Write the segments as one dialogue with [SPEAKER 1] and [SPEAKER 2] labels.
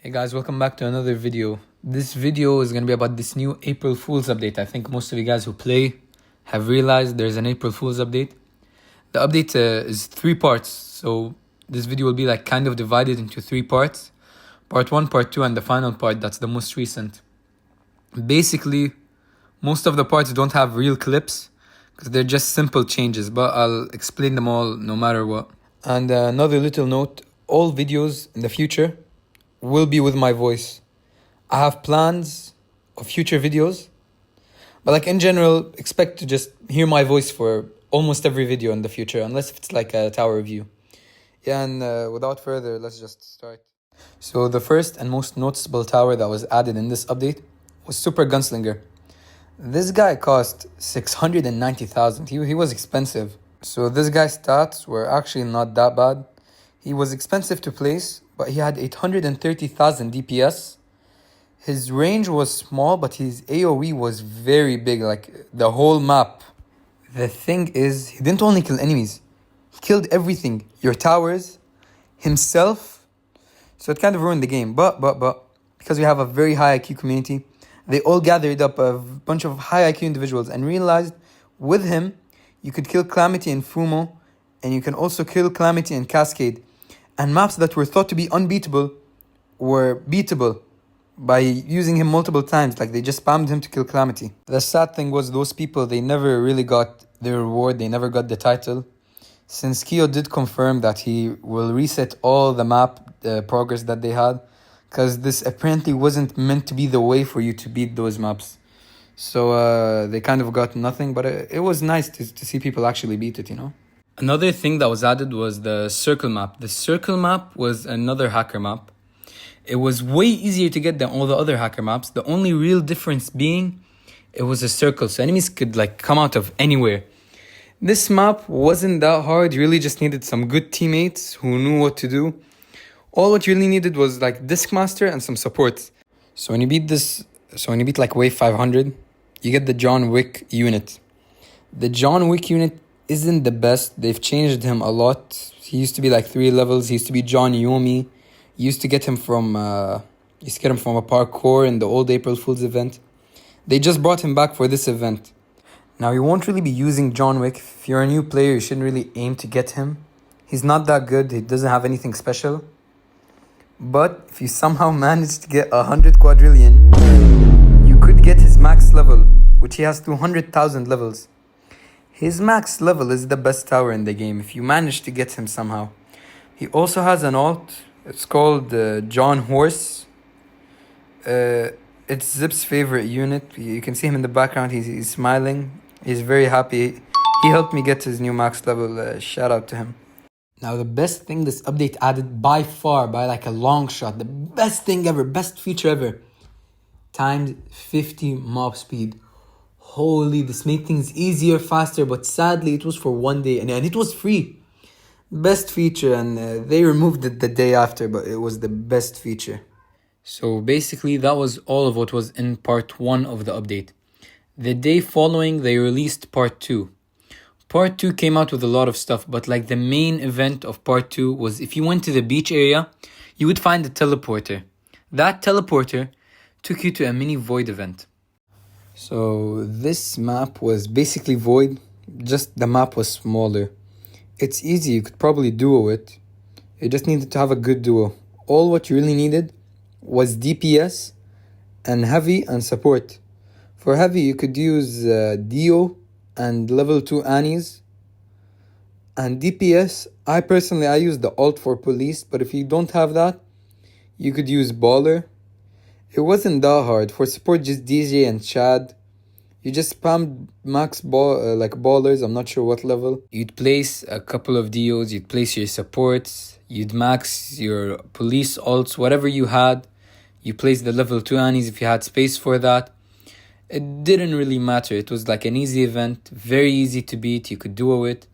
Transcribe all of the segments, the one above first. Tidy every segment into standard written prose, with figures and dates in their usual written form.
[SPEAKER 1] Hey guys, welcome back to another video. This video is going to be about this new April Fool's update. I think most of you guys who play have realized there's an April Fool's update. The update is 3 parts, so this video will be like kind of divided into 3 parts. Part 1, part 2, and the final part that's the most recent. Basically, most of the parts don't have real clips because they're just simple changes, but I'll explain them all no matter what. And another little note, all videos in the future will be with my voice. I have plans of future videos, but like in general, expect to just hear my voice for almost every video in the future, unless if it's like a tower review. Yeah, and without further, let's just start. So the first and most noticeable tower that was added in this update was Super Gunslinger. This guy cost 690,000. He was expensive. So this guy's stats were actually not that bad. He was expensive to place, but he had 830,000 DPS. His range was small, but his AoE was very big, like the whole map. The thing is, he didn't only kill enemies. He killed everything. Your towers, himself. So it kind of ruined the game. But, because we have a very high IQ community, they all gathered up a bunch of high IQ individuals and realized with him, you could kill Calamity and Fumo, and you can also kill Calamity and Cascade. And maps that were thought to be unbeatable were beatable by using him multiple times. Like they just spammed him to kill Calamity. The sad thing was those people, they never really got their reward. They never got the title. Since Kyo did confirm that he will reset all the map progress that they had. Because this apparently wasn't meant to be the way for you to beat those maps. So they kind of got nothing. But it was nice to see people actually beat it, you know. Another thing that was added was the circle map. The circle map was another hacker map. It was way easier to get than all the other hacker maps. The only real difference being it was a circle, so enemies could like come out of anywhere. This map wasn't that hard. You really just needed some good teammates who knew what to do. All what you really needed was like Discmaster and some supports. So when you beat like wave 500, you get the John Wick unit. The John Wick unit isn't the best. They've changed him a lot. He used to be like 3 levels. He used to be John Yomi. You used to get him from a parkour in the old April Fool's event. They just brought him back for this event. Now you won't really be using John Wick. If you're a new player, you shouldn't really aim to get him. He's not that good. He doesn't have anything special. But if you somehow manage to get 100 quadrillion, you could get his max level, which he has 200,000 levels. His max level is the best tower in the game if you manage to get him somehow. He also has an ult. It's called John Horse. It's Zip's favorite unit. You can see him in the background. He's smiling. He's very happy. He helped me get his new max level. Shout out to him. Now the best thing this update added by far, by like a long shot, the best thing ever, best feature ever, times 50 mob speed. Holy, this made things easier, faster, but sadly it was for 1 day and it was free. Best feature, and they removed it the day after, but it was the best feature. So basically that was all of what was in part 1 of the update. The day following they released part 2. Part 2 came out with a lot of stuff, but like the main event of part 2 was if you went to the beach area, you would find a teleporter. That teleporter took you to a mini void event. So this map was basically void, just the map was smaller. It's easy, you could probably duo it. You just needed to have a good duo. All what you really needed was DPS and heavy and support. For heavy you could use Dio and level 2 Annies. And DPS, I use the ult for police, but if you don't have that, you could use Baller. It wasn't that hard. For support, just DJ and Chad. You just spammed max ballers, I'm not sure what level. You'd place a couple of DOs, you'd place your supports, you'd max your police ults, whatever you had. You place the level 2 Annies if you had space for that. It didn't really matter. It was like an easy event, very easy to beat, you could duo it.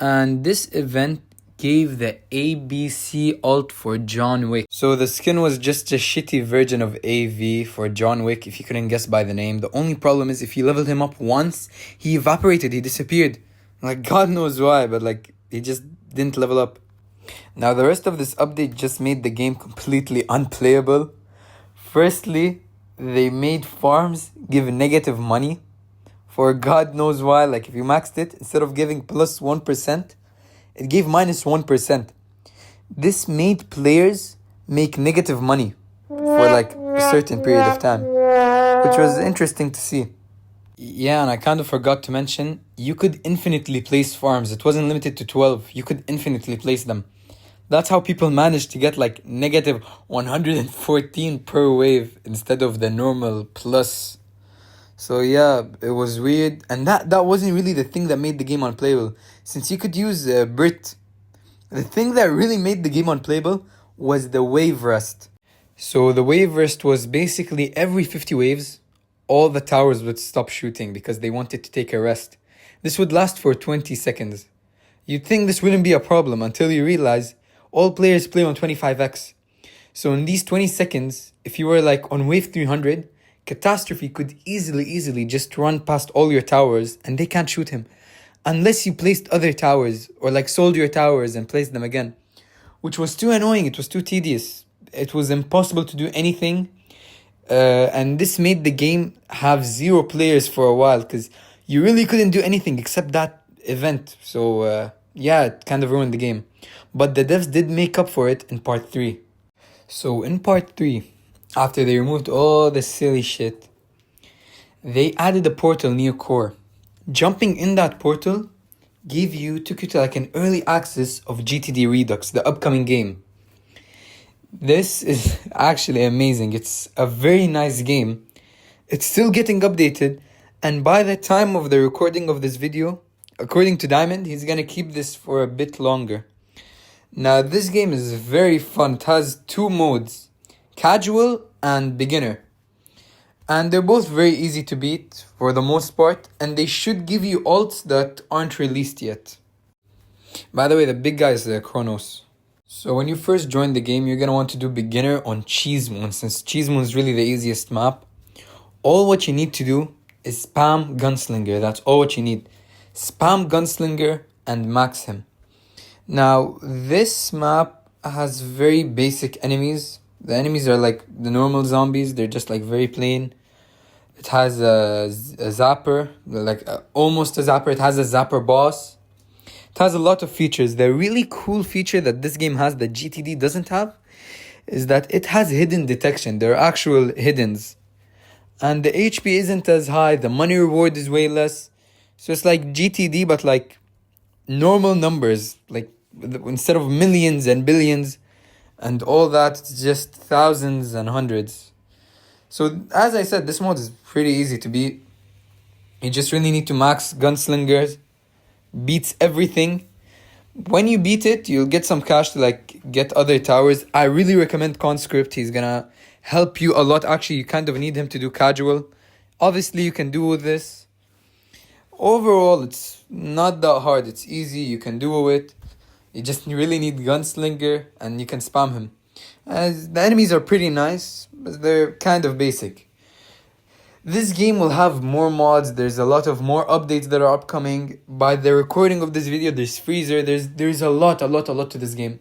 [SPEAKER 1] And this event gave the ABC ult for John Wick. So the skin was just a shitty version of AV for John Wick, if you couldn't guess by the name. The only problem is if you leveled him up once, he evaporated, he disappeared. Like God knows why, but like he just didn't level up. Now, the rest of this update just made the game completely unplayable. Firstly, they made farms give negative money for God knows why. Like, if you maxed it, instead of giving plus 1%, it gave minus 1%. This made players make negative money for like a certain period of time, which was interesting to see. Yeah, and I kind of forgot to mention, you could infinitely place farms. It wasn't limited to 12. You could infinitely place them. That's how people managed to get like negative 114 per wave instead of the normal plus. So yeah, it was weird. And that wasn't really the thing that made the game unplayable. Since you could use Brit, the thing that really made the game unplayable was the wave rest. So the wave rest was basically every 50 waves, all the towers would stop shooting because they wanted to take a rest. This would last for 20 seconds. You'd think this wouldn't be a problem until you realize all players play on 25x. So in these 20 seconds, if you were like on wave 300, Catastrophe could easily just run past all your towers and they can't shoot him. Unless you placed other towers or like sold your towers and placed them again. Which was too annoying, it was too tedious. It was impossible to do anything. And this made the game have 0 players for a while because you really couldn't do anything except that event. So yeah, it kind of ruined the game. But the devs did make up for it in part 3. So in part 3, after they removed all the silly shit, they added a portal near core. Jumping in that portal took you to like an early access of GTD Redux, the upcoming game. This is actually amazing. It's a very nice game. It's still getting updated, and by the time of the recording of this video, according to Diamond, he's gonna keep this for a bit longer. Now, this game is very fun. It has 2 modes, casual and beginner. And they're both very easy to beat for the most part, and they should give you ults that aren't released yet. By the way, the big guy is Chronos. So when you first join the game, you're gonna want to do beginner on Cheese Moon, since Cheese Moon is really the easiest map. All what you need to do is spam Gunslinger. That's all what you need. Spam Gunslinger and max him. Now, this map has very basic enemies. The enemies are like the normal zombies. They're just like very plain. It has a zapper, like almost a zapper. It has a zapper boss. It has a lot of features. The really cool feature that this game has that GTD doesn't have is that it has hidden detection. There are actual hiddens. And the HP isn't as high. The money reward is way less. So it's like GTD but like normal numbers. Like instead of millions and billions and all that, it's just thousands and hundreds. So as I said, this mod is pretty easy to beat. You just really need to max Gunslingers. Beats everything. When you beat it, you'll get some cash to like get other towers. I really recommend Conscript. He's gonna help you a lot. Actually, you kind of need him to do casual. Obviously, you can do this. Overall, it's not that hard. It's easy. You can do it. You just really need Gunslinger and you can spam him. As the enemies are pretty nice, but they're kind of basic. This game will have more mods. There's a lot of more updates that are upcoming. By the recording of this video, there's Freezer. There's a lot to this game.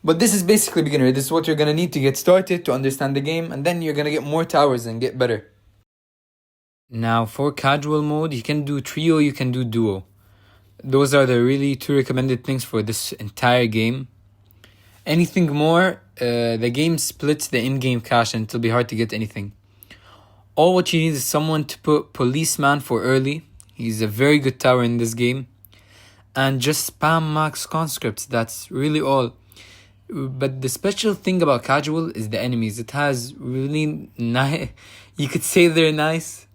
[SPEAKER 1] But this is basically beginner. This is what you're gonna need to get started to understand the game, and then you're gonna get more towers and get better. Now, for casual mode, you can do trio, you can do duo. Those are the really 2 recommended things for this entire game. Anything more, the game splits the in-game cash and it'll be hard to get anything. All what you need is someone to put Policeman for early. He's a very good tower in this game. And just spam max conscripts. That's really all. But the special thing about casual is the enemies. It has really nice... You could say they're nice.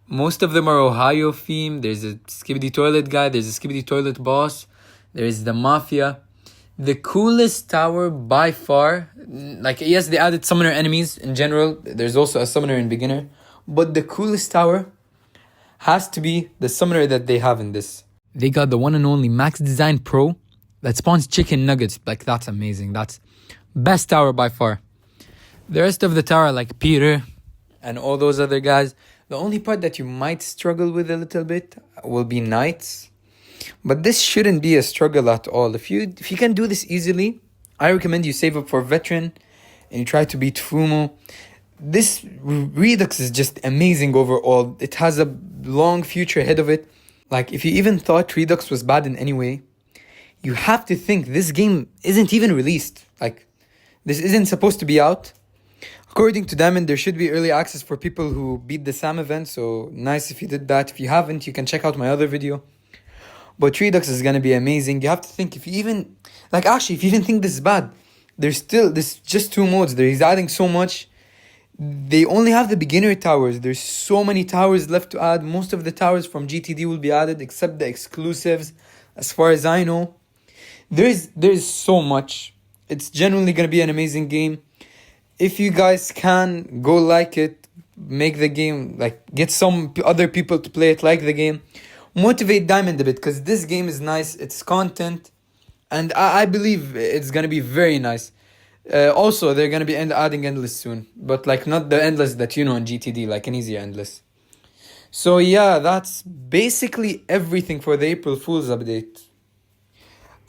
[SPEAKER 1] Most of them are Ohio themed. There's a Skibidi Toilet guy. There's a Skibidi Toilet boss. There's the Mafia. The coolest tower by far, like yes, they added summoner enemies in general. There's also a summoner in beginner. But the coolest tower has to be the summoner that they have in this. They got the one and only Max Design Pro that spawns chicken nuggets. Like, that's amazing. That's best tower by far. The rest of the tower, like Peter and all those other guys, the only part that you might struggle with a little bit will be knights. But this shouldn't be a struggle at all. If you can do this easily, I recommend you save up for veteran and you try to beat Fumo. This Redux is just amazing overall. It has a long future ahead of it. Like, if you even thought Redux was bad in any way, you have to think this game isn't even released. Like, this isn't supposed to be out. According to Diamond, there should be early access for people who beat the SAM event, so nice if you did that. If you haven't, you can check out my other video. But Redux is gonna be amazing. You have to think, if you even think this is bad, there's just 2 modes. He's adding so much. They only have the beginner towers. There's so many towers left to add. Most of the towers from GTD will be added, except the exclusives, as far as I know. There's so much. It's genuinely gonna be an amazing game. If you guys can, go like it, make the game, like, get some other people to play it, like the game. Motivate Diamond a bit, because this game is nice, it's content, and I believe it's gonna be very nice. Also, they're gonna be adding endless soon, but like not the endless that you know in GTD, like an easier endless. So yeah, that's basically everything for the April Fool's update.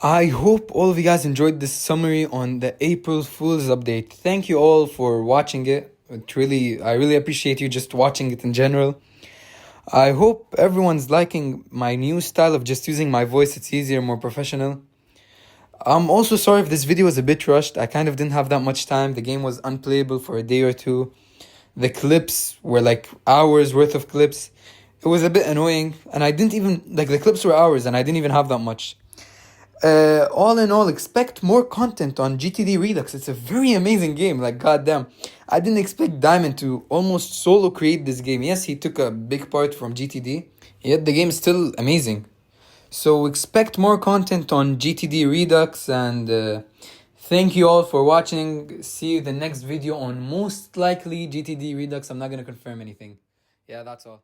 [SPEAKER 1] I hope all of you guys enjoyed this summary on the April Fool's update. Thank you all for watching it. I really appreciate you just watching it in general. I hope everyone's liking my new style of just using my voice. It's easier, more professional. I'm also sorry if this video was a bit rushed. I kind of didn't have that much time. The game was unplayable for a day or two. The clips were like hours worth of clips. It was a bit annoying, and I didn't even, like, the clips were hours and I didn't even have that much. All in all, expect more content on GTD Redux. It's a very amazing game, like, goddamn. I didn't expect Diamond to almost solo create this game. Yes, he took a big part from GTD, yet the game is still amazing. So expect more content on GTD Redux, and thank you all for watching. See you in the next video on most likely GTD Redux. I'm not gonna confirm anything. Yeah, that's all.